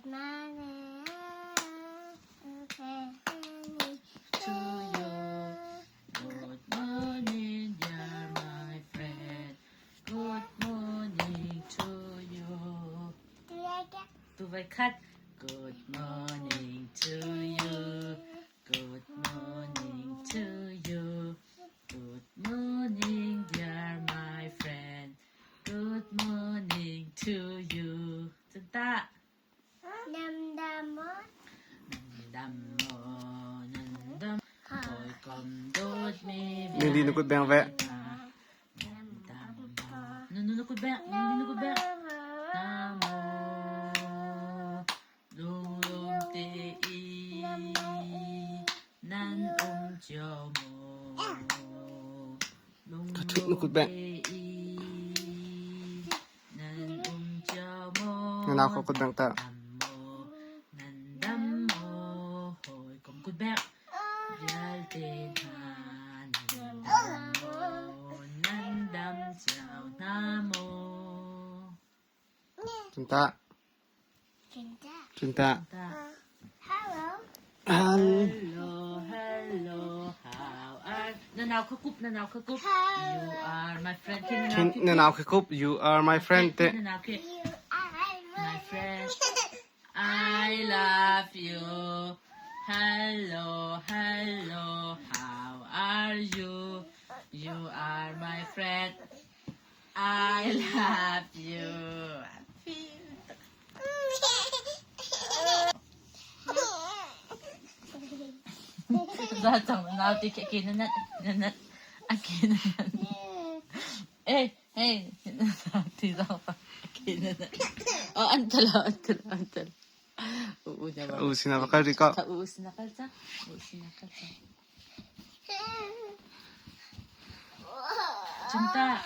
Good morning. Okay. To you. Good morning, dear my friend. Good morning to you. To the cat. Good morning to you. Good morning to you. Good morning, dear my friend. Good morning to you. Tanta. Namdamot. Nandam mo, nandam. Ôi cầm đốt mi. Hindi nukod ba yung ve? Nandam mo. Nunukod ba? Nunukod ba? Namo. Lulong te i. Nan jyo mo. Katuk nukod ba? Nan jyo mo. Nanakakod lang ta. Nandam mo. Hoy kumkod ba? Yal te han. Nandam mo. Nandam jyaw na mo. Cinta. Cinta. Cinta. Hello. Hello, hello, how are... Nanaw ka kup. You are my friend. Nanakakop, you are my friend. Te. Nanaw ka. You are My friend. I love you. Hello, hello, how are you? You are my friend. I love you. Datang nanti kinanat nanat akinanat. Hey, nanti daw akinanat. Oh, antala. Oo naman. Usin na ba ka, Rico? Uusin na ka sa. Cinta.